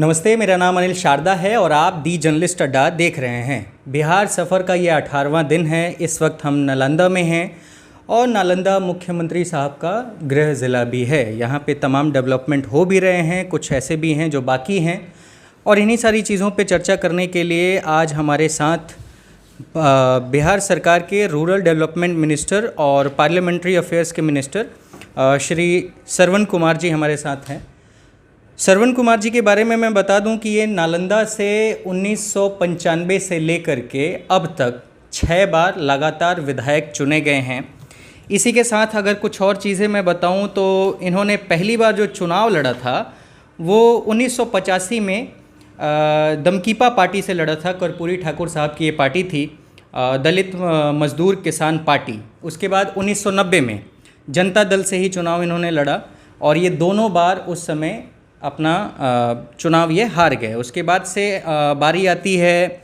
नमस्ते, मेरा नाम अनिल शारदा है और आप दी जर्नलिस्ट अड्डा देख रहे हैं। बिहार सफ़र का ये 18वां दिन है। इस वक्त हम नालंदा में हैं और नालंदा मुख्यमंत्री साहब का गृह ज़िला भी है। यहाँ पे तमाम डेवलपमेंट हो भी रहे हैं, कुछ ऐसे भी हैं जो बाकी हैं, और इन्हीं सारी चीज़ों पे चर्चा करने के लिए आज हमारे साथ बिहार सरकार के रूरल डेवलपमेंट मिनिस्टर और पार्लियामेंट्री अफेयर्स के मिनिस्टर श्री श्रवण कुमार जी हमारे साथ हैं। श्रवण कुमार जी के बारे में मैं बता दूं कि ये नालंदा से 1995 से लेकर के अब तक 6 बार लगातार विधायक चुने गए हैं। इसी के साथ अगर कुछ और चीज़ें मैं बताऊं तो इन्होंने पहली बार जो चुनाव लड़ा था वो 1985 में दमकीपा पार्टी से लड़ा था। कर्पूरी ठाकुर साहब की ये पार्टी थी, दलित मजदूर किसान पार्टी। उसके बाद 1990 में जनता दल से ही चुनाव इन्होंने लड़ा और ये दोनों बार उस समय अपना चुनाव ये हार गए। उसके बाद से बारी आती है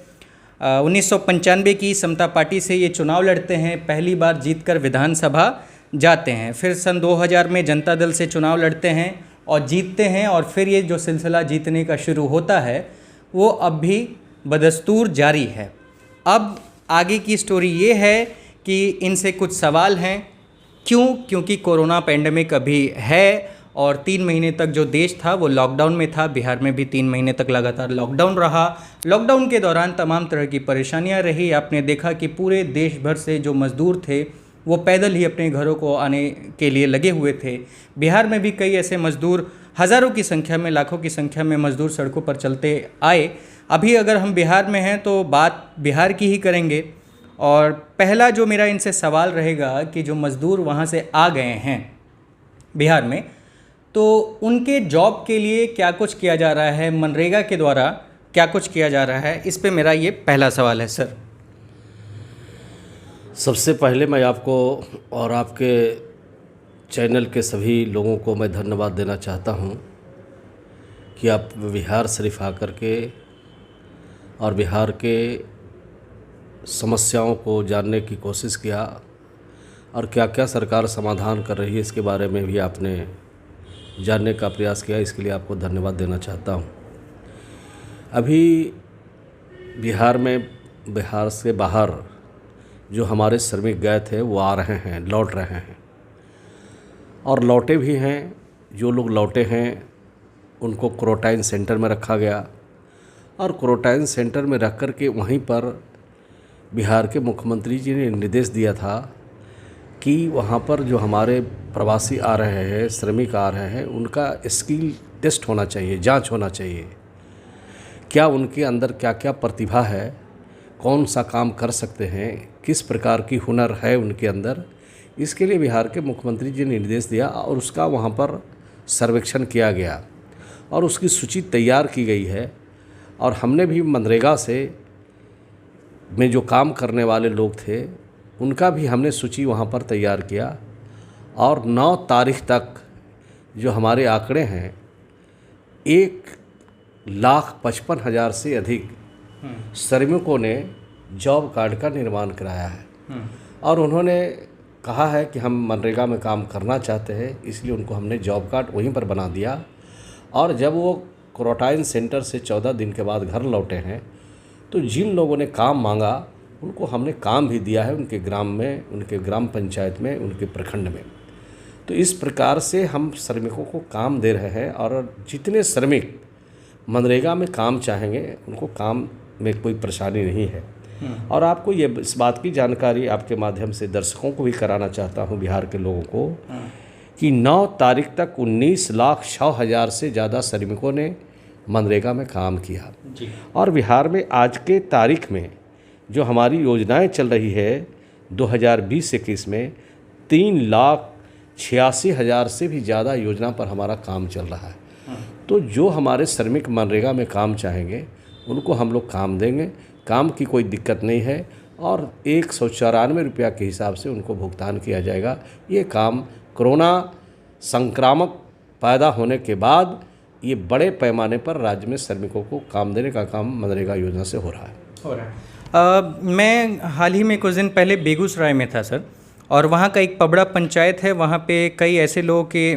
1995 की, समता पार्टी से ये चुनाव लड़ते हैं, पहली बार जीतकर विधानसभा जाते हैं। फिर सन 2000 में जनता दल से चुनाव लड़ते हैं और जीतते हैं, और फिर ये जो सिलसिला जीतने का शुरू होता है वो अब भी बदस्तूर जारी है। अब आगे की स्टोरी ये है कि इनसे कुछ सवाल हैं। क्योंकि कोरोना पेंडेमिक अभी है और 3 महीने तक जो देश था वो लॉकडाउन में था। बिहार में भी 3 महीने तक लगातार लॉकडाउन रहा। लॉकडाउन के दौरान तमाम तरह की परेशानियां रही। आपने देखा कि पूरे देश भर से जो मज़दूर थे वो पैदल ही अपने घरों को आने के लिए लगे हुए थे। बिहार में भी कई ऐसे मज़दूर, हज़ारों की संख्या में, लाखों की संख्या में मज़दूर सड़कों पर चलते आए। अभी अगर हम बिहार में हैं तो बात बिहार की ही करेंगे। और पहला जो मेरा इनसे सवाल रहेगा कि जो मज़दूर वहाँ से आ गए हैं बिहार में, तो उनके जॉब के लिए क्या कुछ किया जा रहा है, मनरेगा के द्वारा क्या कुछ किया जा रहा है, इस पे मेरा ये पहला सवाल है। सर, सबसे पहले मैं आपको और आपके चैनल के सभी लोगों को मैं धन्यवाद देना चाहता हूं कि आप बिहार शरीफ आकर के और बिहार के समस्याओं को जानने की कोशिश किया और क्या क्या सरकार समाधान कर रही है इसके बारे में भी आपने जानने का प्रयास किया। इसके लिए आपको धन्यवाद देना चाहता हूं। अभी बिहार से बाहर जो हमारे श्रमिक गए थे वो आ रहे हैं, लौट रहे हैं और लौटे भी हैं। जो लोग लौटे हैं उनको क्वारंटाइन सेंटर में रखा गया और क्वारंटाइन सेंटर में रख कर के वहीं पर बिहार के मुख्यमंत्री जी ने निर्देश दिया था कि वहाँ पर जो हमारे प्रवासी आ रहे हैं, श्रमिक आ रहे हैं, उनका स्किल टेस्ट होना चाहिए, जांच होना चाहिए। क्या उनके अंदर क्या क्या प्रतिभा है, कौन सा काम कर सकते हैं, किस प्रकार की हुनर है उनके अंदर, इसके लिए बिहार के मुख्यमंत्री जी ने निर्देश दिया और उसका वहाँ पर सर्वेक्षण किया गया और उसकी सूची तैयार की गई है। और हमने भी मनरेगा में जो काम करने वाले लोग थे उनका भी हमने सूची वहाँ पर तैयार किया और 9 तारीख तक जो हमारे आंकड़े हैं 1,55,000 से अधिक श्रमिकों ने जॉब कार्ड का निर्माण कराया है और उन्होंने कहा है कि हम मनरेगा में काम करना चाहते हैं, इसलिए उनको हमने जॉब कार्ड वहीं पर बना दिया। और जब वो क्वारंटाइन सेंटर से 14 दिन के बाद घर लौटे हैं तो जिन लोगों ने काम मांगा उनको हमने काम भी दिया है, उनके ग्राम में, उनके ग्राम पंचायत में, उनके प्रखंड में। तो इस प्रकार से हम श्रमिकों को काम दे रहे हैं और जितने श्रमिक मनरेगा में काम चाहेंगे उनको काम में कोई परेशानी नहीं है। और आपको ये इस बात की जानकारी आपके माध्यम से दर्शकों को भी कराना चाहता हूँ, बिहार के लोगों को, कि 9 तारीख तक 19,06,000 से ज़्यादा श्रमिकों ने मनरेगा में काम किया जी। और बिहार में आज के तारीख में जो हमारी योजनाएं चल रही है 2020-21 में 3,86,000 से भी ज़्यादा योजना पर हमारा काम चल रहा है। तो जो हमारे श्रमिक मनरेगा में काम चाहेंगे उनको हम लोग काम देंगे, काम की कोई दिक्कत नहीं है और 194 रुपया के हिसाब से उनको भुगतान किया जाएगा। ये काम कोरोना संक्रामक पैदा होने के बाद ये बड़े पैमाने पर राज्य में श्रमिकों को काम देने का काम मनरेगा योजना से हो रहा है। मैं हाल ही में कुछ दिन पहले बेगूसराय में था सर, और वहाँ का एक पबड़ा पंचायत है। वहाँ पे कई ऐसे लोगों के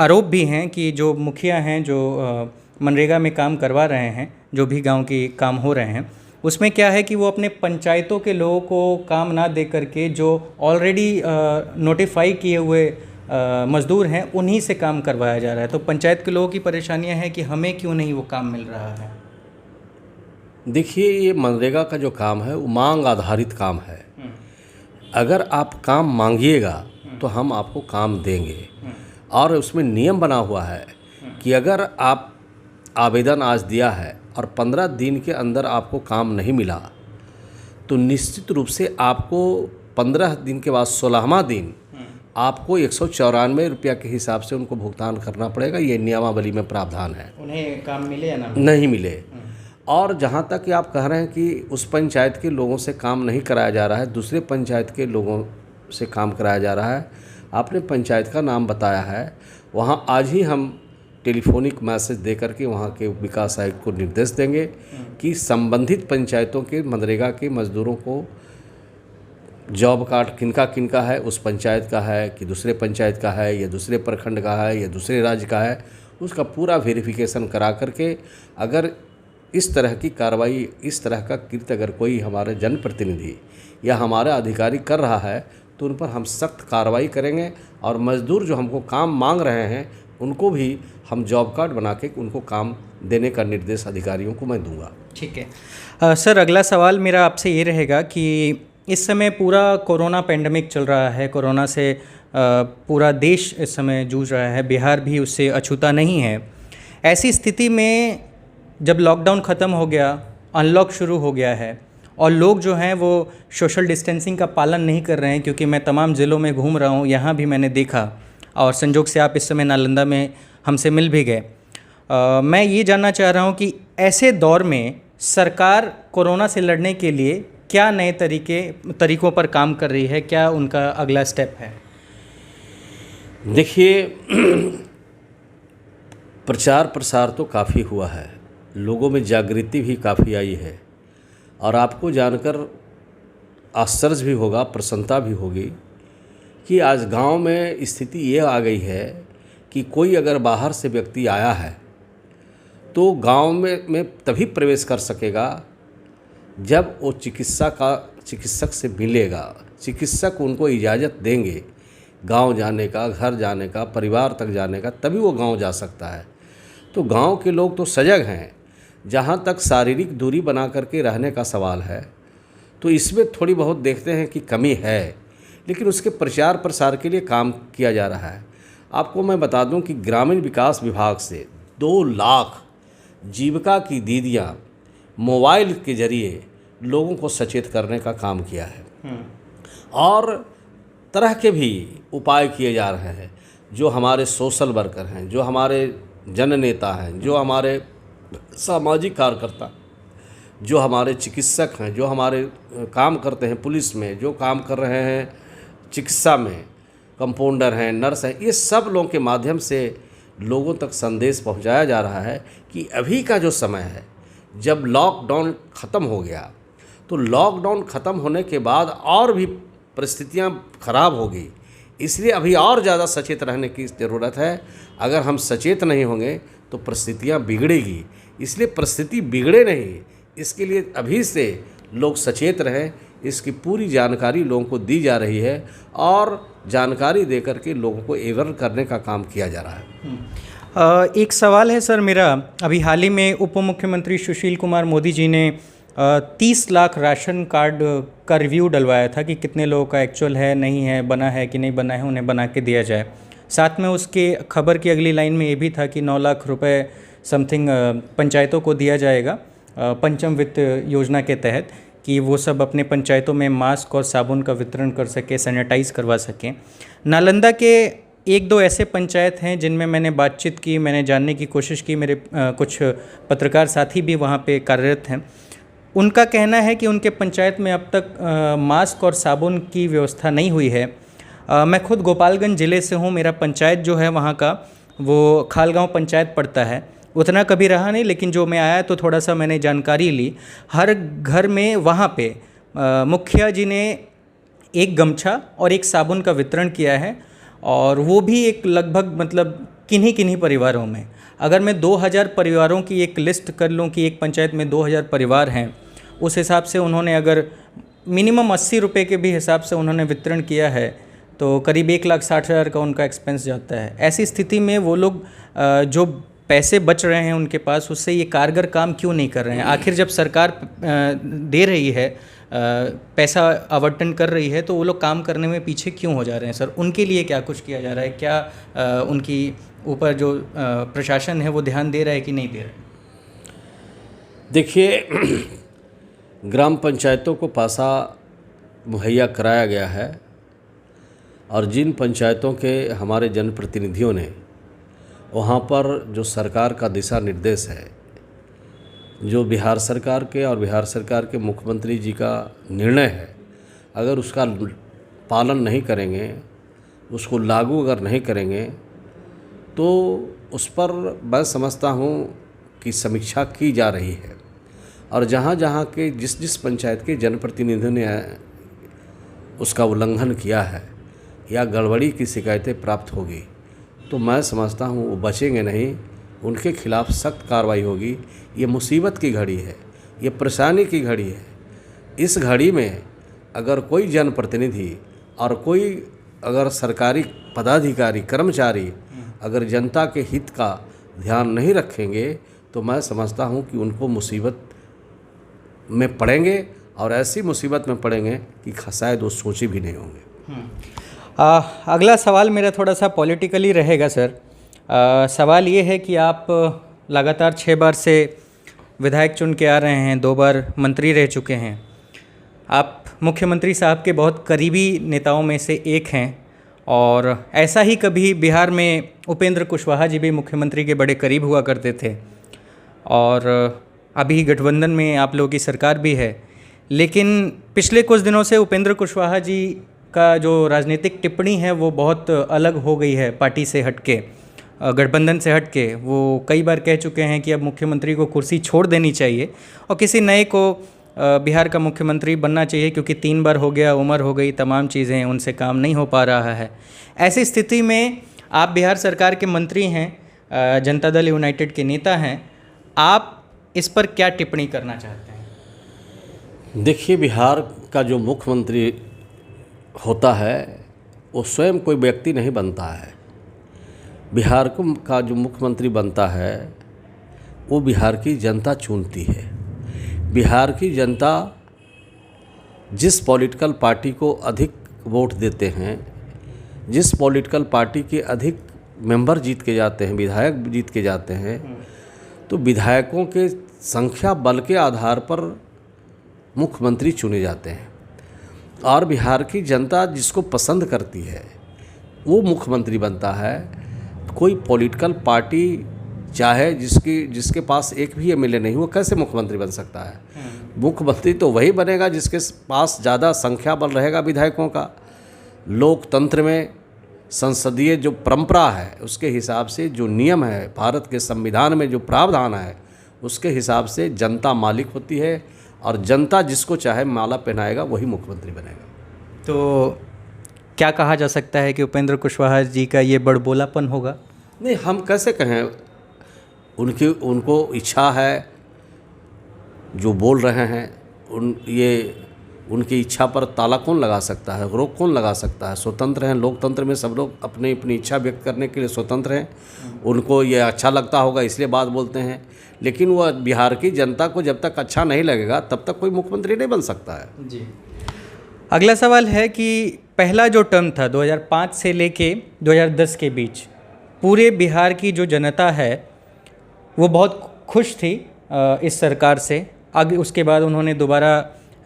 आरोप भी हैं कि जो मुखिया हैं, जो मनरेगा में काम करवा रहे हैं, जो भी गांव के काम हो रहे हैं, उसमें क्या है कि वो अपने पंचायतों के लोगों को काम ना दे करके जो ऑलरेडी नोटिफाई किए हुए मज़दूर हैं उन्हीं से काम करवाया जा रहा है। तो पंचायत के लोगों की परेशानियां हैं कि हमें क्यों नहीं वो काम मिल रहा है। देखिए, ये मनरेगा का जो काम है वो मांग आधारित काम है। अगर आप काम मांगिएगा तो हम आपको काम देंगे, और उसमें नियम बना हुआ है कि अगर आप आवेदन आज दिया है और 15 दिन के अंदर आपको काम नहीं मिला तो निश्चित रूप से आपको 15 दिन के बाद 16वां दिन आपको 194 रुपया के हिसाब से उनको भुगतान करना पड़ेगा। ये नियमावली में प्रावधान है। उन्हें काम मिले या ना नहीं मिले। और जहाँ तक कि आप कह रहे हैं कि उस पंचायत के लोगों से काम नहीं कराया जा रहा है, दूसरे पंचायत के लोगों से काम कराया जा रहा है, आपने पंचायत का नाम बताया है। वहाँ आज ही हम टेलीफोनिक मैसेज दे करके वहाँ के विकास आयुक्त को निर्देश देंगे कि संबंधित पंचायतों के मनरेगा के मज़दूरों को जॉब कार्ड किनका है, उस पंचायत का है कि दूसरे पंचायत का है या दूसरे प्रखंड का है या दूसरे राज्य का है, उसका पूरा वेरिफिकेशन करा करके अगर इस तरह की कार्रवाई, इस तरह का कृत्य अगर कोई हमारे जनप्रतिनिधि या हमारा अधिकारी कर रहा है तो उन पर हम सख्त कार्रवाई करेंगे। और मज़दूर जो हमको काम मांग रहे हैं उनको भी हम जॉब कार्ड बना के उनको काम देने का निर्देश अधिकारियों को मैं दूंगा। ठीक है। सर, अगला सवाल मेरा आपसे ये रहेगा कि इस समय पूरा कोरोना पेंडेमिक चल रहा है, कोरोना से पूरा देश इस समय जूझ रहा है, बिहार भी उससे अछूता नहीं है। ऐसी स्थिति में जब लॉकडाउन ख़त्म हो गया, अनलॉक शुरू हो गया है और लोग जो हैं वो सोशल डिस्टेंसिंग का पालन नहीं कर रहे हैं, क्योंकि मैं तमाम ज़िलों में घूम रहा हूँ, यहाँ भी मैंने देखा और संजोग से आप इस समय नालंदा में हमसे मिल भी गए। मैं ये जानना चाह रहा हूँ कि ऐसे दौर में सरकार कोरोना से लड़ने के लिए क्या नए तरीकों पर काम कर रही है, क्या उनका अगला स्टेप है? देखिए, प्रचार प्रसार तो काफ़ी हुआ है, लोगों में जागृति भी काफ़ी आई है, और आपको जानकर आश्चर्य भी होगा, प्रसन्नता भी होगी कि आज गांव में स्थिति ये आ गई है कि कोई अगर बाहर से व्यक्ति आया है तो गांव में तभी प्रवेश कर सकेगा जब वो चिकित्सक से मिलेगा, चिकित्सक उनको इजाज़त देंगे गांव जाने का, घर जाने का, परिवार तक जाने का, तभी वो गांव जा सकता है। तो गांव के लोग तो सजग हैं। जहाँ तक शारीरिक दूरी बना करके रहने का सवाल है तो इसमें थोड़ी बहुत देखते हैं कि कमी है, लेकिन उसके प्रचार प्रसार के लिए काम किया जा रहा है। आपको मैं बता दूं कि ग्रामीण विकास विभाग से 2 लाख जीविका की दीदियां मोबाइल के ज़रिए लोगों को सचेत करने का काम किया है, और तरह के भी उपाय किए जा रहे हैं। जो हमारे सोशल वर्कर हैं, जो हमारे जननेता हैं, जो हमारे सामाजिक कार्यकर्ता, जो हमारे चिकित्सक हैं, जो हमारे काम करते हैं पुलिस में, जो काम कर रहे हैं चिकित्सा में, कंपाउंडर हैं, नर्स हैं, ये सब लोगों के माध्यम से लोगों तक संदेश पहुंचाया जा रहा है कि अभी का जो समय है, जब लॉकडाउन ख़त्म हो गया तो लॉकडाउन ख़त्म होने के बाद और भी परिस्थितियां ख़राब होगी, इसलिए अभी और ज़्यादा सचेत रहने की ज़रूरत है। अगर हम सचेत नहीं होंगे तो परिस्थितियां बिगड़ेगी, इसलिए परिस्थिति बिगड़े नहीं, इसके लिए अभी से लोग सचेत रहें। इसकी पूरी जानकारी लोगों को दी जा रही है और जानकारी दे करके लोगों को अवेयर करने का काम किया जा रहा है। एक सवाल है सर मेरा, अभी हाल ही में उप मुख्यमंत्री सुशील कुमार मोदी जी ने 30 लाख राशन कार्ड का रिव्यू डलवाया था कि कितने लोगों का एक्चुअल है, नहीं है, बना है कि नहीं बना है, उन्हें बना के दिया जाए। साथ में उसके खबर की अगली लाइन में ये भी था कि 9 लाख रुपए समथिंग पंचायतों को दिया जाएगा पंचम वित्त योजना के तहत, कि वो सब अपने पंचायतों में मास्क और साबुन का वितरण कर सके, सैनिटाइज़ करवा सकें। नालंदा के 1-2 ऐसे पंचायत हैं जिनमें मैंने बातचीत की, मैंने जानने की कोशिश की, मेरे कुछ पत्रकार साथी भी वहाँ पे कार्यरत हैं। उनका कहना है कि उनके पंचायत में अब तक मास्क और साबुन की व्यवस्था नहीं हुई है। मैं खुद गोपालगंज ज़िले से हूँ, मेरा पंचायत जो है वहाँ का वो खालगांव पंचायत पड़ता है, उतना कभी रहा नहीं, लेकिन जो मैं आया तो थोड़ा सा मैंने जानकारी ली। हर घर में वहाँ पे मुखिया जी ने एक गमछा और एक साबुन का वितरण किया है, और वो भी एक लगभग मतलब किन्हीं किन्हीं परिवारों में। अगर मैं 2000 परिवारों की एक लिस्ट कर लूँ कि एक पंचायत में 2000 परिवार हैं, उस हिसाब से उन्होंने अगर मिनिमम 80 रुपये के भी हिसाब से उन्होंने वितरण किया है तो करीब 1,60,000 का उनका एक्सपेंस जाता है। ऐसी स्थिति में वो लोग जो पैसे बच रहे हैं उनके पास, उससे ये कारगर काम क्यों नहीं कर रहे हैं? आखिर जब सरकार दे रही है, पैसा आवंटन कर रही है, तो वो लोग काम करने में पीछे क्यों हो जा रहे हैं सर? उनके लिए क्या कुछ किया जा रहा है? क्या उनकी ऊपर जो प्रशासन है वो ध्यान दे रहा है कि नहीं दे रहा है? देखिए, ग्राम पंचायतों को पैसा मुहैया कराया गया है और जिन पंचायतों के हमारे जनप्रतिनिधियों ने वहाँ पर जो सरकार का दिशा निर्देश है, जो बिहार सरकार के और बिहार सरकार के मुख्यमंत्री जी का निर्णय है, अगर उसका पालन नहीं करेंगे, उसको लागू अगर नहीं करेंगे, तो उस पर मैं समझता हूँ कि समीक्षा की जा रही है और जहाँ जहाँ के जिस पंचायत के जनप्रतिनिधियों ने उसका उल्लंघन किया है या गड़बड़ी की शिकायतें प्राप्त होगी, तो मैं समझता हूँ वो बचेंगे नहीं, उनके खिलाफ़ सख्त कार्रवाई होगी। ये मुसीबत की घड़ी है, ये परेशानी की घड़ी है। इस घड़ी में अगर कोई जनप्रतिनिधि और कोई अगर सरकारी पदाधिकारी कर्मचारी अगर जनता के हित का ध्यान नहीं रखेंगे, तो मैं समझता हूँ कि उनको मुसीबत में पड़ेंगे और ऐसी मुसीबत में पड़ेंगे कि शायद वो सोचे भी नहीं होंगे। अगला सवाल मेरा थोड़ा सा पॉलिटिकली रहेगा सर। सवाल ये है कि आप लगातार 6 बार से विधायक चुन के आ रहे हैं, 2 बार मंत्री रह चुके हैं। आप मुख्यमंत्री साहब के बहुत करीबी नेताओं में से एक हैं और ऐसा ही कभी बिहार में उपेंद्र कुशवाहा जी भी मुख्यमंत्री के बड़े करीब हुआ करते थे और अभी गठबंधन में आप लोगों की सरकार भी है। लेकिन पिछले कुछ दिनों से उपेंद्र कुशवाहा जी का जो राजनीतिक टिप्पणी है वो बहुत अलग हो गई है पार्टी से हटके, गठबंधन से हटके। वो कई बार कह चुके हैं कि अब मुख्यमंत्री को कुर्सी छोड़ देनी चाहिए और किसी नए को बिहार का मुख्यमंत्री बनना चाहिए, क्योंकि 3 बार हो गया, उम्र हो गई, तमाम चीज़ें, उनसे काम नहीं हो पा रहा है। ऐसी स्थिति में आप बिहार सरकार के मंत्री हैं, जनता दल यूनाइटेड के नेता हैं, आप इस पर क्या टिप्पणी करना चाहते हैं? देखिए, बिहार का जो मुख्यमंत्री होता है वो स्वयं कोई व्यक्ति नहीं बनता है। बिहार का जो मुख्यमंत्री बनता है वो बिहार की जनता चुनती है। बिहार की जनता जिस पॉलिटिकल पार्टी को अधिक वोट देते हैं, जिस पॉलिटिकल पार्टी के अधिक मेंबर जीत के जाते हैं, विधायक जीत के जाते हैं, तो विधायकों के संख्या बल के आधार पर मुख्यमंत्री चुने जाते हैं और बिहार की जनता जिसको पसंद करती है वो मुख्यमंत्री बनता है। कोई पॉलिटिकल पार्टी चाहे जिसके पास एक भी एमएलए नहीं, वो कैसे मुख्यमंत्री बन सकता है? मुख्यमंत्री तो वही बनेगा जिसके पास ज़्यादा संख्या बल रहेगा विधायकों का। लोकतंत्र में संसदीय जो परंपरा है उसके हिसाब से, जो नियम है भारत के संविधान में जो प्रावधान है उसके हिसाब से जनता मालिक होती है और जनता जिसको चाहे माला पहनाएगा वही मुख्यमंत्री बनेगा। तो क्या कहा जा सकता है कि उपेंद्र कुशवाहा जी का ये बड़बोलापन होगा? नहीं, हम कैसे कहें, उनको इच्छा है, जो बोल रहे हैं उनकी इच्छा पर ताला कौन लगा सकता है, रोक कौन लगा सकता है? स्वतंत्र हैं, लोकतंत्र में सब लोग अपनी अपनी इच्छा व्यक्त करने के लिए स्वतंत्र हैं। उनको ये अच्छा लगता होगा इसलिए बात बोलते हैं, लेकिन वह बिहार की जनता को जब तक अच्छा नहीं लगेगा तब तक कोई मुख्यमंत्री नहीं बन सकता है। जी। अगला सवाल है कि पहला जो टर्म था 2005 से लेके 2010 के बीच, पूरे बिहार की जो जनता है वो बहुत खुश थी इस सरकार से। आगे उसके बाद उन्होंने दोबारा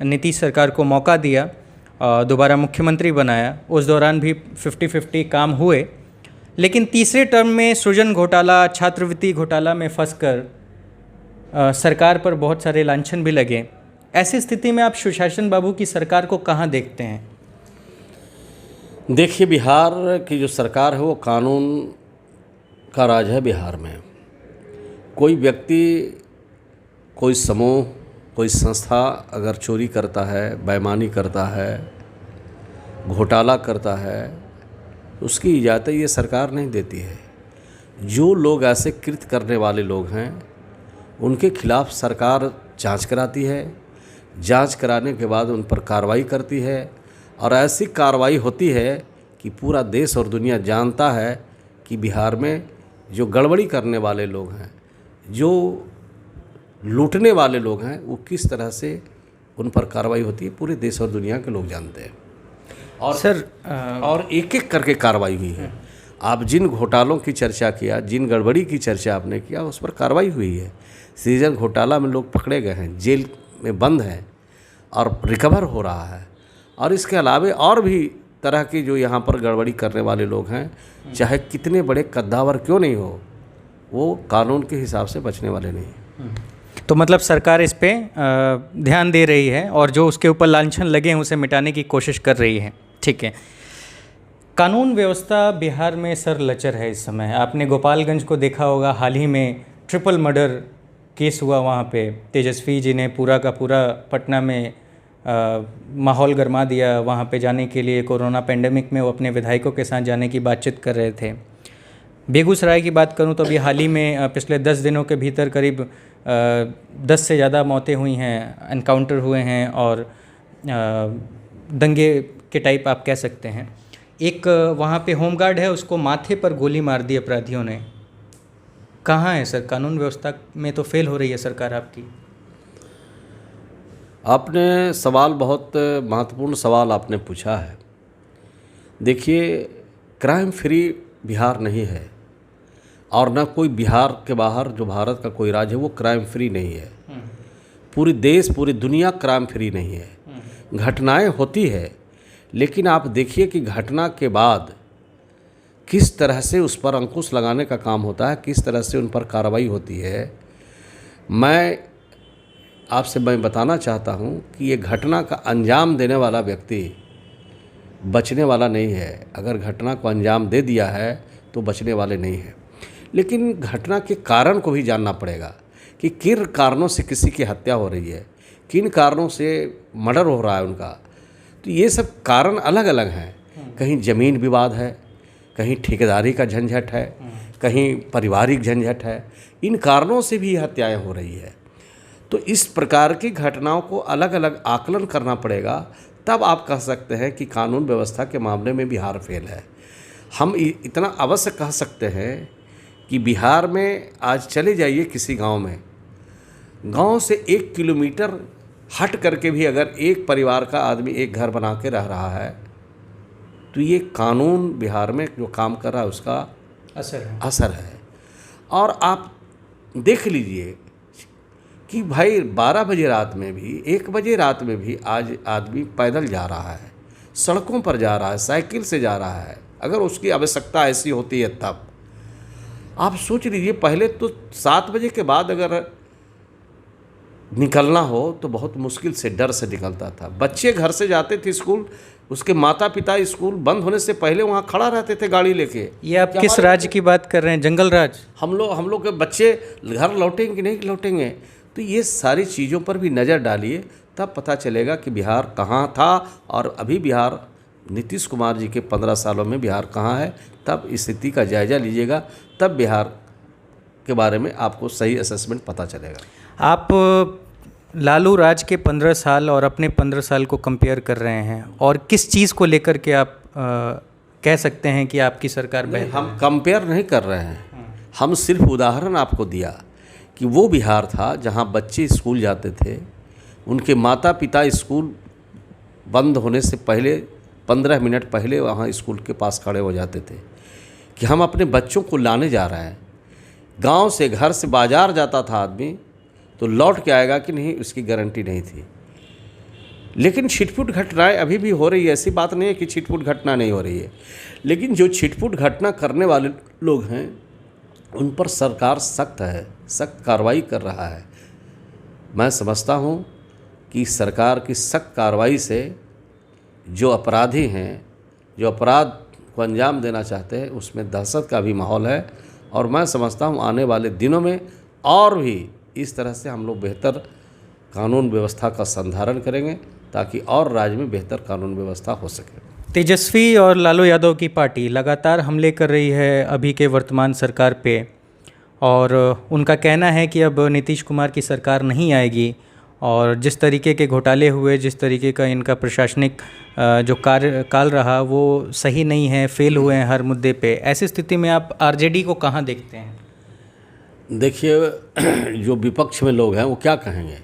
नीतीश सरकार को मौका दिया, दोबारा मुख्यमंत्री बनाया। उस दौरान भी 50-50 काम हुए, लेकिन तीसरे टर्म में सृजन घोटाला, छात्रवृत्ति घोटाला में फंसकर सरकार पर बहुत सारे लांछन भी लगे। ऐसी स्थिति में आप सुशासन बाबू की सरकार को कहाँ देखते हैं? देखिए, बिहार की जो सरकार है वो कानून का राज है। बिहार में कोई व्यक्ति, कोई समूह, कोई संस्था अगर चोरी करता है, बेईमानी करता है, घोटाला करता है, उसकी इजाज़त ये सरकार नहीं देती है। जो लोग ऐसे कृत्य करने वाले लोग हैं उनके खिलाफ सरकार जांच कराती है, जांच कराने के बाद उन पर कार्रवाई करती है और ऐसी कार्रवाई होती है कि पूरा देश और दुनिया जानता है कि बिहार में जो गड़बड़ी करने वाले लोग हैं, जो लूटने वाले लोग हैं, वो किस तरह से उन पर कार्रवाई होती है, पूरे देश और दुनिया के लोग जानते हैं। और सर और एक एक करके कार्रवाई हुई है। आप जिन घोटालों की चर्चा किया, जिन गड़बड़ी की चर्चा आपने किया, उस पर कार्रवाई हुई है। सृजन घोटाला में लोग पकड़े गए हैं, जेल में बंद हैं और रिकवर हो रहा है। और इसके अलावे और भी तरह की जो यहाँ पर गड़बड़ी करने वाले लोग हैं, चाहे कितने बड़े कद्दावर क्यों नहीं हो, वो कानून के हिसाब से बचने वाले नहीं। तो मतलब सरकार इस पे ध्यान दे रही है और जो उसके ऊपर लांछन लगे हैं उसे मिटाने की कोशिश कर रही है। ठीक है। कानून व्यवस्था बिहार में सर लचर है इस समय। आपने गोपालगंज को देखा होगा, हाल ही में ट्रिपल मर्डर केस हुआ वहाँ पे। तेजस्वी जी ने पूरा का पूरा पटना में माहौल गरमा दिया वहाँ पे जाने के लिए। कोरोना पेंडेमिक में वो अपने विधायकों के साथ जाने की बातचीत कर रहे थे। बेगूसराय की बात करूं तो अभी हाल ही में पिछले 10 दिनों के भीतर करीब 10 से ज़्यादा मौतें हुई हैं, एनकाउंटर हुए हैं और दंगे के टाइप आप कह सकते हैं। एक वहाँ पे होमगार्ड है, उसको माथे पर गोली मार दी अपराधियों ने। कहाँ है सर कानून व्यवस्था में? तो फेल हो रही है सरकार आपकी। आपने सवाल, बहुत महत्वपूर्ण सवाल आपने पूछा है। देखिए, क्राइम फ्री बिहार नहीं है और न कोई बिहार के बाहर जो भारत का कोई राज्य है वो क्राइम फ्री नहीं है। पूरी देश, पूरी दुनिया क्राइम फ्री नहीं है। घटनाएं होती है, लेकिन आप देखिए कि घटना के बाद किस तरह से उस पर अंकुश लगाने का काम होता है, किस तरह से उन पर कार्रवाई होती है। मैं बताना चाहता हूं कि ये घटना का अंजाम देने वाला व्यक्ति बचने वाला नहीं है। अगर घटना को अंजाम दे दिया है तो बचने वाले नहीं हैं। लेकिन घटना के कारण को भी जानना पड़ेगा कि किन कारणों से किसी की हत्या हो रही है, किन कारणों से मर्डर हो रहा है उनका। तो ये सब कारण अलग अलग हैं। कहीं ज़मीन विवाद है, कहीं ठेकेदारी का झंझट है, कहीं पारिवारिक झंझट है। इन कारणों से भी हत्याएं हो रही है। तो इस प्रकार की घटनाओं को अलग अलग आकलन करना पड़ेगा, तब आप कह सकते हैं कि कानून व्यवस्था के मामले में बिहार फेल है। हम इतना अवश्य कह सकते हैं कि बिहार में आज चले जाइए किसी गांव में, गांव से 1 किलोमीटर हट करके भी अगर एक परिवार का आदमी एक घर बना के रह रहा है तो ये कानून बिहार में जो काम कर रहा है उसका असर है। और आप देख लीजिए कि भाई 12 बजे रात में भी, 1 बजे रात में भी आज आदमी पैदल जा रहा है, सड़कों पर जा रहा है, साइकिल से जा रहा है। अगर उसकी आवश्यकता ऐसी होती है तब आप सोच लीजिए। पहले तो 7 बजे के बाद अगर निकलना हो तो बहुत मुश्किल से, डर से निकलता था। बच्चे घर से जाते थे स्कूल, उसके माता पिता स्कूल बंद होने से पहले वहाँ खड़ा रहते थे गाड़ी लेके। ये आप किस राज्य की बात कर रहे हैं? जंगल राज? हम लोग के बच्चे घर लौटेंगे नहीं लौटेंगे। तो ये सारी चीज़ों पर भी नज़र डालिए, तब पता चलेगा कि बिहार कहाँ था और अभी बिहार, नीतीश कुमार जी के 15 सालों में बिहार कहाँ है। तब स्थिति का जायज़ा लीजिएगा, तब बिहार के बारे में आपको सही असेसमेंट पता चलेगा। आप लालू राज के 15 साल और अपने 15 साल को कंपेयर कर रहे हैं, और किस चीज़ को लेकर के आप कह सकते हैं कि आपकी सरकार बेहतर है? हम कंपेयर नहीं कर रहे हैं, हम सिर्फ उदाहरण आपको दिया कि वो बिहार था जहाँ बच्चे स्कूल जाते थे, उनके माता पिता स्कूल बंद होने से पहले 15 मिनट पहले वहाँ स्कूल के पास खड़े हो जाते थे कि हम अपने बच्चों को लाने जा रहे हैं। गांव से, घर से बाज़ार जाता था आदमी तो लौट के आएगा कि नहीं, उसकी गारंटी नहीं थी। लेकिन छिटपुट घटनाएं अभी भी हो रही है। ऐसी बात नहीं है कि छिटपुट घटना नहीं हो रही है, लेकिन जो छिटपुट घटना करने वाले लोग हैं उन पर सरकार सख्त है, सख्त कार्रवाई कर रहा है। मैं समझता हूँ कि सरकार की सख्त कार्रवाई से जो अपराधी हैं, जो अपराध को अंजाम देना चाहते हैं, उसमें दहशत का भी माहौल है। और मैं समझता हूँ आने वाले दिनों में और भी इस तरह से हम लोग बेहतर कानून व्यवस्था का संधारण करेंगे ताकि और राज्य में बेहतर कानून व्यवस्था हो सके। तेजस्वी और लालू यादव की पार्टी लगातार हमले कर रही है अभी के वर्तमान सरकार पे, और उनका कहना है कि अब नीतीश कुमार की सरकार नहीं आएगी, और जिस तरीके के घोटाले हुए, जिस तरीके का इनका प्रशासनिक जो कार्यकाल रहा वो सही नहीं है, फेल हुए हैं हर मुद्दे पे। ऐसी स्थिति में आप आरजेडी को कहाँ देखते हैं? देखिए, जो विपक्ष में लोग हैं वो क्या कहेंगे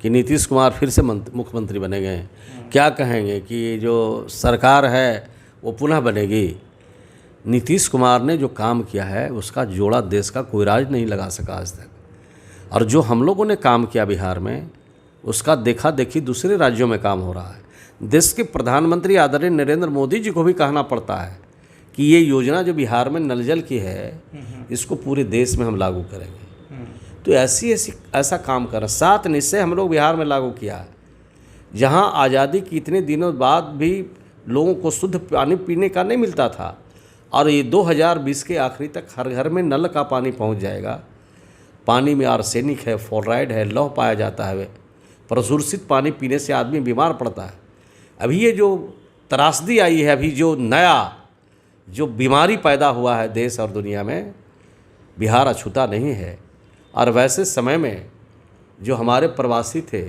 कि नीतीश कुमार फिर से मुख्यमंत्री बनेंगे, क्या कहेंगे कि जो सरकार है वो पुनः बनेगी। नीतीश कुमार ने जो काम किया है उसका जोड़ा देश का कोई राज नहीं लगा सका आज तक, और जो हम लोगों ने काम किया बिहार में उसका देखा देखी दूसरे राज्यों में काम हो रहा है। देश के प्रधानमंत्री आदरणीय नरेंद्र मोदी जी को भी कहना पड़ता है कि ये योजना जो बिहार में नल जल की है इसको पूरे देश में हम लागू करेंगे। तो ऐसा काम कर 7 निश्चय हम लोग बिहार में लागू किया है, जहां आज़ादी के इतने दिनों बाद भी लोगों को शुद्ध पानी पीने का नहीं मिलता था, और ये 2020 के आखिरी तक हर घर में नल का पानी पहुंच जाएगा। पानी में आर्सेनिक है, फ्लोराइड है, लौह पाया जाता है, प्रदूषित पानी पीने से आदमी बीमार पड़ता है। अभी ये जो त्रासदी आई है, अभी जो नया जो बीमारी पैदा हुआ है देश और दुनिया में, बिहार अछूता नहीं है। और वैसे समय में जो हमारे प्रवासी थे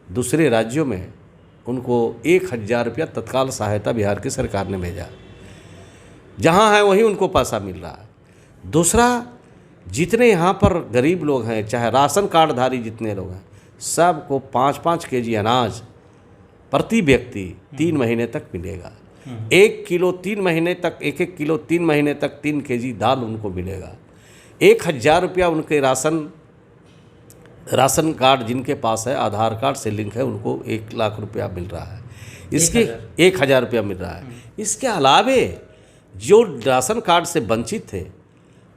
दूसरे राज्यों में, उनको 1000 रुपया तत्काल सहायता बिहार की सरकार ने भेजा। जहाँ है वहीं उनको पैसा मिल रहा है। दूसरा, जितने यहाँ पर गरीब लोग हैं, चाहे राशन कार्डधारी जितने लोग हैं, सबको 5-5 केजी अनाज प्रति व्यक्ति 3 महीने तक मिलेगा। 1 किलो 3 महीने तक, 1-1 किलो 3 महीने तक 3 केजी दाल उनको मिलेगा। 1000 रुपया उनके राशन कार्ड जिनके पास है, आधार कार्ड से लिंक है, उनको 1 लाख रुपया मिल रहा है। इसके 1000 रुपया मिल रहा है। इसके अलावे जो राशन कार्ड से वंचित थे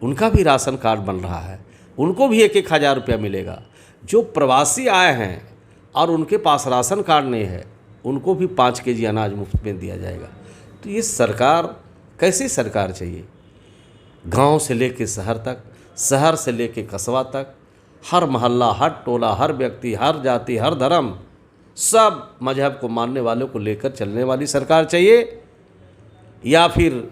उनका भी राशन कार्ड बन रहा है, उनको भी 1-1 हज़ार रुपया मिलेगा। जो प्रवासी आए हैं और उनके पास राशन कार्ड नहीं है, उनको भी 5 केजी अनाज मुफ्त में दिया जाएगा। तो ये सरकार कैसी सरकार चाहिए? गांव से लेके शहर तक, शहर से लेके कस्बा तक, हर मोहल्ला, हर टोला, हर व्यक्ति, हर जाति, हर धर्म, सब मजहब को मानने वालों को लेकर चलने वाली सरकार चाहिए, या फिर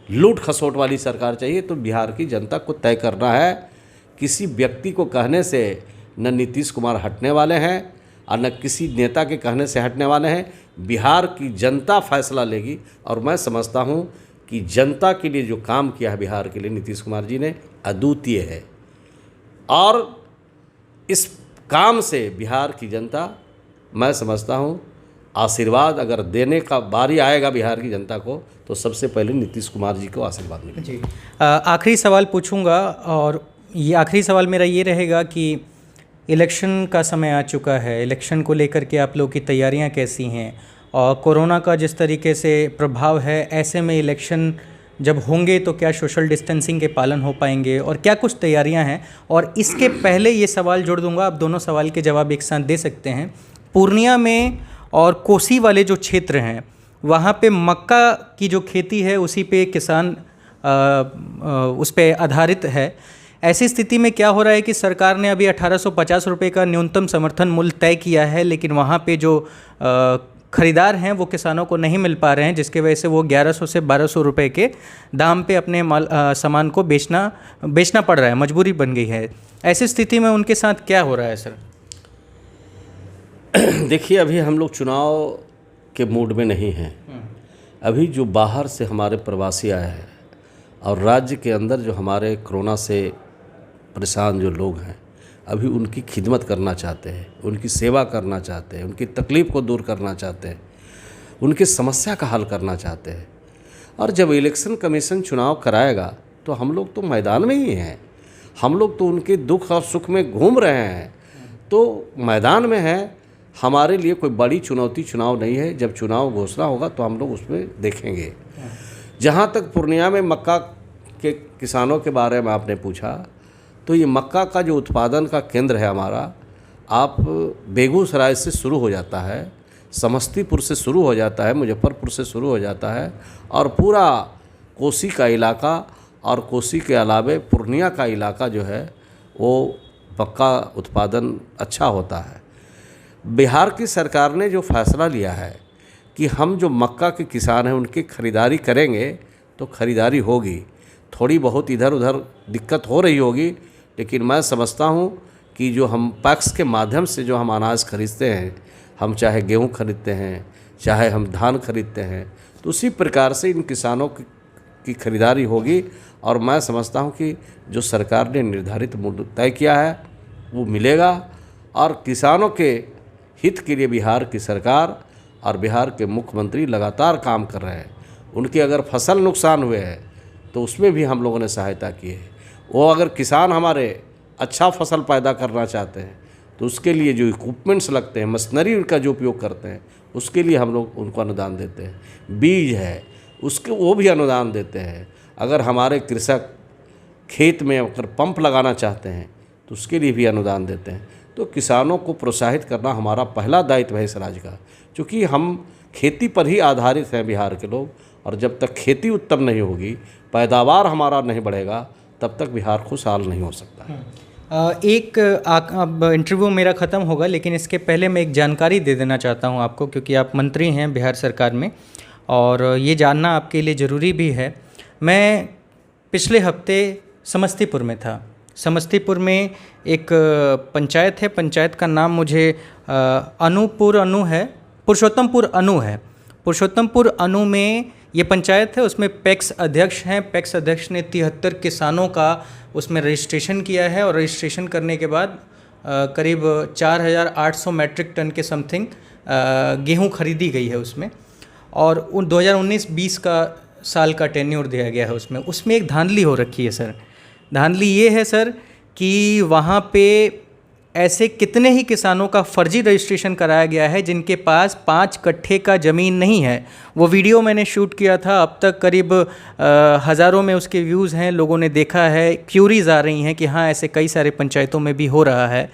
लूट खसोट वाली सरकार चाहिए? तो बिहार की जनता को तय करना है। किसी व्यक्ति को कहने से न नीतीश कुमार हटने वाले हैं और न किसी नेता के कहने से हटने वाले हैं। बिहार की जनता फैसला लेगी, और मैं समझता हूं कि जनता के लिए जो काम किया है बिहार के लिए नीतीश कुमार जी ने, अद्वितीय है। और इस काम से बिहार की जनता, मैं समझता हूं, आशीर्वाद अगर देने का बारी आएगा बिहार की जनता को, तो सबसे पहले नीतीश कुमार जी को आशीर्वाद मिलेगा। जी, आखिरी सवाल पूछूंगा, और ये आखिरी सवाल मेरा ये रहेगा कि इलेक्शन का समय आ चुका है। इलेक्शन को लेकर के आप लोग की तैयारियां कैसी हैं? और कोरोना का जिस तरीके से प्रभाव है, ऐसे में इलेक्शन जब होंगे तो क्या सोशल डिस्टेंसिंग के पालन हो पाएंगे, और क्या कुछ तैयारियां हैं? और इसके पहले ये सवाल जोड़ दूंगा, आप दोनों सवाल के जवाब एक साथ दे सकते हैं। पूर्णिया में और कोसी वाले जो क्षेत्र हैं, वहाँ पे मक्का की जो खेती है उसी पे किसान उस पे आधारित है। ऐसी स्थिति में क्या हो रहा है कि सरकार ने अभी 1850 रुपये का न्यूनतम समर्थन मूल्य तय किया है, लेकिन वहाँ पे जो ख़रीदार हैं वो किसानों को नहीं मिल पा रहे हैं, जिसके वजह से वो 1100 से 1200 रुपये के दाम पे अपने सामान को बेचना पड़ रहा है, मजबूरी बन गई है। ऐसी स्थिति में उनके साथ क्या हो रहा है सर? देखिए, अभी हम लोग चुनाव के मूड में नहीं हैं। अभी जो बाहर से हमारे प्रवासी आए हैं और राज्य के अंदर जो हमारे कोरोना से परेशान जो लोग हैं, अभी उनकी खिदमत करना चाहते हैं, उनकी सेवा करना चाहते हैं, उनकी तकलीफ़ को दूर करना चाहते हैं, उनकी समस्या का हल करना चाहते हैं। और जब इलेक्शन कमीशन चुनाव कराएगा तो हम लोग तो मैदान में ही हैं, हम लोग तो उनके दुख और सुख में घूम रहे हैं, तो मैदान में है। हमारे लिए कोई बड़ी चुनौती चुनाव नहीं है। जब चुनाव घोषणा होगा तो हम लोग उसमें देखेंगे। जहाँ तक पूर्णिया में मक्का के किसानों के बारे में आपने पूछा, तो ये मक्का का जो उत्पादन का केंद्र है हमारा, आप बेगूसराय से शुरू हो जाता है, समस्तीपुर से शुरू हो जाता है, मुजफ्फरपुर से शुरू हो जाता है, और पूरा कोसी का इलाका और कोसी के अलावे पूर्णिया का इलाका जो है वो मक्का उत्पादन अच्छा होता है। बिहार की सरकार ने जो फैसला लिया है कि हम जो मक्का के किसान हैं उनकी ख़रीदारी करेंगे तो ख़रीदारी होगी। थोड़ी बहुत इधर उधर दिक्कत हो रही होगी, लेकिन मैं समझता हूँ कि जो हम पैक्स के माध्यम से जो हम अनाज खरीदते हैं, हम चाहे गेहूँ खरीदते हैं, चाहे हम धान खरीदते हैं, तो उसी प्रकार से इन किसानों की खरीदारी होगी। और मैं समझता हूँ कि जो सरकार ने निर्धारित मूल्य तय किया है वो मिलेगा। और किसानों के हित के लिए बिहार की सरकार और बिहार के मुख्यमंत्री लगातार काम कर रहे हैं। उनके अगर फसल नुकसान हुए हैं तो उसमें भी हम लोगों ने सहायता की है। वो अगर किसान हमारे अच्छा फसल पैदा करना चाहते हैं तो उसके लिए जो इक्विपमेंट्स लगते हैं, मशीनरी उनका जो उपयोग करते हैं, उसके लिए हम लोग उनको अनुदान देते हैं। बीज है उसके वो भी अनुदान देते हैं। अगर हमारे कृषक खेत में अगर पंप लगाना चाहते हैं तो उसके लिए भी अनुदान देते हैं। तो किसानों को प्रोत्साहित करना हमारा पहला दायित्व है इस राज्य का, क्योंकि हम खेती पर ही आधारित हैं बिहार के लोग। और जब तक खेती उत्तम नहीं होगी, पैदावार हमारा नहीं बढ़ेगा, तब तक बिहार खुशहाल नहीं हो सकता। अब इंटरव्यू मेरा ख़त्म होगा, लेकिन इसके पहले मैं एक जानकारी दे देना चाहता हूं आपको, क्योंकि आप मंत्री हैं बिहार सरकार में और ये जानना आपके लिए ज़रूरी भी है। मैं पिछले हफ्ते समस्तीपुर में था। समस्तीपुर में एक पंचायत है, पंचायत का नाम मुझे पुरुषोत्तमपुर अनु है। पुरुषोत्तमपुर अनु में ये पंचायत है, उसमें पैक्स अध्यक्ष हैं। पैक्स अध्यक्ष ने 73 किसानों का उसमें रजिस्ट्रेशन किया है और रजिस्ट्रेशन करने के बाद करीब 4,800 मैट्रिक टन के समथिंग गेहूं खरीदी गई है उसमें। और 2019-20 का साल का टेन्योर दिया गया है उसमें एक धांधली हो रखी है सर। धांधली ये है सर कि वहाँ पे ऐसे कितने ही किसानों का फर्जी रजिस्ट्रेशन कराया गया है जिनके पास 5 कट्ठे का ज़मीन नहीं है। वो वीडियो मैंने शूट किया था, अब तक करीब हज़ारों में उसके व्यूज़ हैं, लोगों ने देखा है, क्यूरीज आ रही हैं कि हाँ ऐसे कई सारे पंचायतों में भी हो रहा है।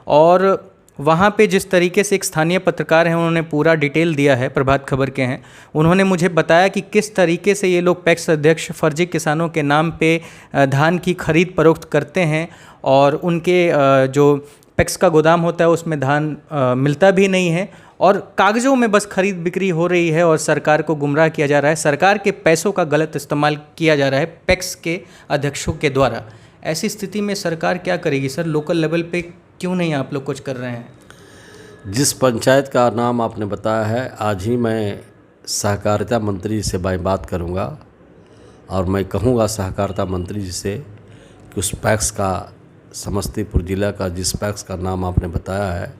और वहाँ पे जिस तरीके से एक स्थानीय पत्रकार हैं, उन्होंने पूरा डिटेल दिया है, प्रभात खबर के हैं, उन्होंने मुझे बताया कि किस तरीके से ये लोग पैक्स अध्यक्ष फर्जी किसानों के नाम पे धान की खरीद फरोख्त करते हैं और उनके जो पैक्स का गोदाम होता है उसमें धान मिलता भी नहीं है और कागज़ों में बस खरीद बिक्री हो रही है और सरकार को गुमराह किया जा रहा है। सरकार के पैसों का गलत इस्तेमाल किया जा रहा है पैक्स के अध्यक्षों के द्वारा। ऐसी स्थिति में सरकार क्या करेगी सर? लोकल लेवल पे क्यों नहीं आप लोग कुछ कर रहे हैं? जिस पंचायत का नाम आपने बताया है, आज ही मैं सहकारिता मंत्री से बात करूंगा और मैं कहूंगा सहकारिता मंत्री जी से कि उस पैक्स का, समस्तीपुर ज़िला का जिस पैक्स का नाम आपने बताया है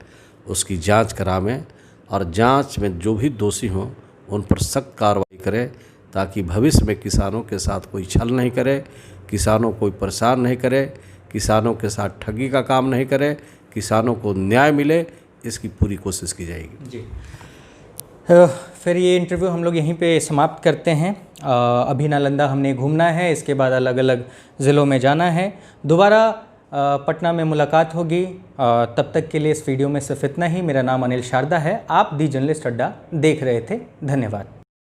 उसकी जांच करावें और जांच में जो भी दोषी हों उन पर सख्त कार्रवाई करें, ताकि भविष्य में किसानों के साथ कोई छल नहीं करे, किसानों को कोई परेशान नहीं करे, किसानों के साथ ठगी का काम नहीं करे, किसानों को न्याय मिले, इसकी पूरी कोशिश की जाएगी। जी फिर ये इंटरव्यू हम लोग यहीं पे समाप्त करते हैं। अभी नालंदा हमने घूमना है, इसके बाद अलग अलग ज़िलों में जाना है। दोबारा पटना में मुलाकात होगी। तब तक के लिए इस वीडियो में सिर्फ इतना ही। मेरा नाम अनिल शारदा है। आप दी जर्नलिस्ट अड्डा देख रहे थे। धन्यवाद।